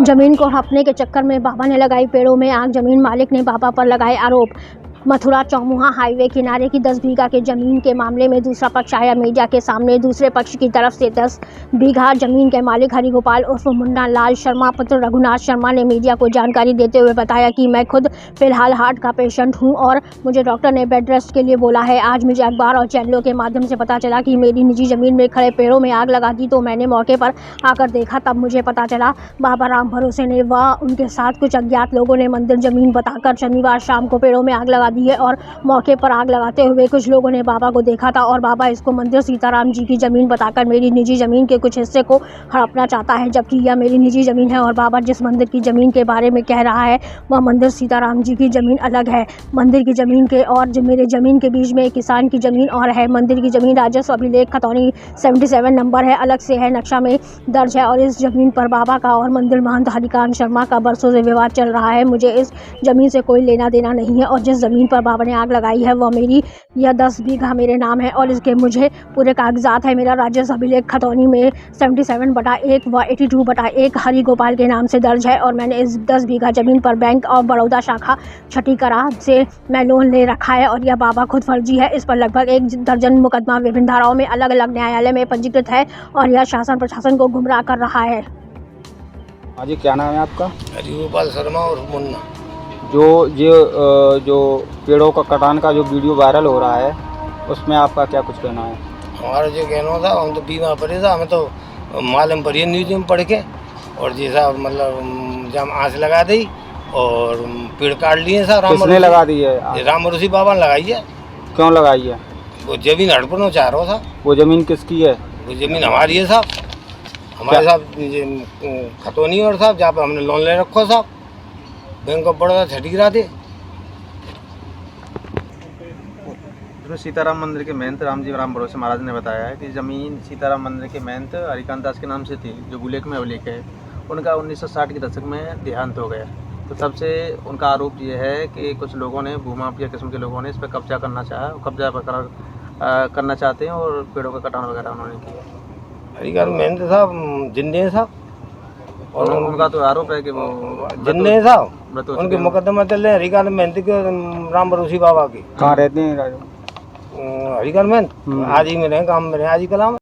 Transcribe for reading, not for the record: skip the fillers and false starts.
जमीन को हड़पने के चक्कर में बाबा ने लगाई पेड़ों में आग। जमीन मालिक ने बाबा पर लगाए आरोप। मथुरा चौमुहा हाईवे किनारे की 10 बीघा के जमीन के मामले में दूसरा पक्ष आया मीडिया के सामने। दूसरे पक्ष की तरफ से 10 बीघा जमीन के मालिक हरिगोपाल उर्फ मुन्ना लाल शर्मा पुत्र रघुनाथ शर्मा ने मीडिया को जानकारी देते हुए बताया कि मैं खुद फिलहाल हार्ट का पेशेंट हूं और मुझे डॉक्टर ने बेड रेस्ट के लिए बोला है। आज मुझे अखबार और चैनलों के माध्यम से पता चला कि मेरी निजी जमीन में खड़े पेड़ों में आग लगा दी, तो मैंने मौके पर आकर देखा। तब मुझे पता चला बाबा राम भरोसे ने व उनके साथ कुछ अज्ञात लोगों ने मंदिर जमीन बताकर शनिवार शाम को पेड़ों में आग लगा दी है और मौके पर आग लगाते हुए कुछ लोगों ने बाबा को देखा था और बाबा इसको मंदिर सीताराम जी की जमीन बताकर मेरी निजी जमीन के कुछ हिस्से को हड़पना चाहता है, जबकि यह मेरी निजी जमीन है और बाबा जिस मंदिर की जमीन के बारे में कह रहा है वह मंदिर सीताराम जी की जमीन अलग है। मंदिर की जमीन के और मेरे जमीन के बीच में एक किसान की जमीन और है। मंदिर की जमीन राजस्व अभिलेख खतौनी 77 नंबर है, अलग से है, नक्शा में दर्ज है और इस जमीन पर बाबा का और मंदिर महंत हरिकांत शर्मा का बरसों से विवाद चल रहा है। मुझे इस जमीन से कोई लेना देना नहीं है और जिस जमीन पर बाबा ने आग लगाई है वह मेरी, यह 10 बीघा मेरे नाम है और इसके मुझे पूरे कागजात है। मेरा राजस्व अभिलेख खतौनी में 77/1 व 82/1 हरिगोपाल के नाम से दर्ज है और मैंने इस 10 बीघा जमीन पर बैंक ऑफ बड़ौदा शाखा छठीकरा से मैं लोन ले रखा है और यह बाबा खुद फर्जी है। इस पर लगभग 1 दर्जन मुकदमा विभिन्न धाराओं में अलग अलग न्यायालय में पंजीकृत है और यह शासन प्रशासन को गुमराह कर रहा है। हाँ जी, क्या नाम है आपका? हरिगोपाल शर्मा और मुन्ना। जो पेड़ों का कटान का जो वीडियो वायरल हो रहा है उसमें आपका क्या कुछ कहना है? हमारा जो कहना था, हम तो बीमार पड़े था, हमें तो मालूम पड़ी न्यूज में पढ़ के और जैसा मतलब जब आँच लगा दी और पेड़ काट लिए सर। किसने लगा दी है? राम ऋषि बाबा ने लगाई है। क्यों लगाई है? वो जमीन हड़पना चाह रहा था। वो जमीन किसकी है? वो जमीन हमारी है साहब, हमारे साहब खतौनी और साहब जहाँ पर हमने लोन ले रखो साहब, बैंक ऑफ बड़ौदा छठीकरा थे। सीताराम मंदिर के महंत रामजी राम भरोसे महाराज ने बताया है कि ज़मीन सीताराम मंदिर के महंत हरिकांत दास के नाम से थी, जो बुलेख में अभिलेख है। उनका 1960 के दशक में देहांत हो गया, तो तब से उनका आरोप ये है कि कुछ लोगों ने, भूमाफिया किस्म के लोगों ने इस पर कब्जा करना चाहते हैं और पेड़ों का कटान वगैरह उन्होंने किया। हरिकांत महंत साहब जिंदे हैं साहब और उनका तो आरोप है कि वो जिंदे हैं साहब, उनके मुकदमा चल रहे हैं हरिकांत महंत के, राम भरोसी बाबा की। कहाँ रहते हैं हरिकांत महंत आज ही में रहे, काम में रहे, आज ही कलाम।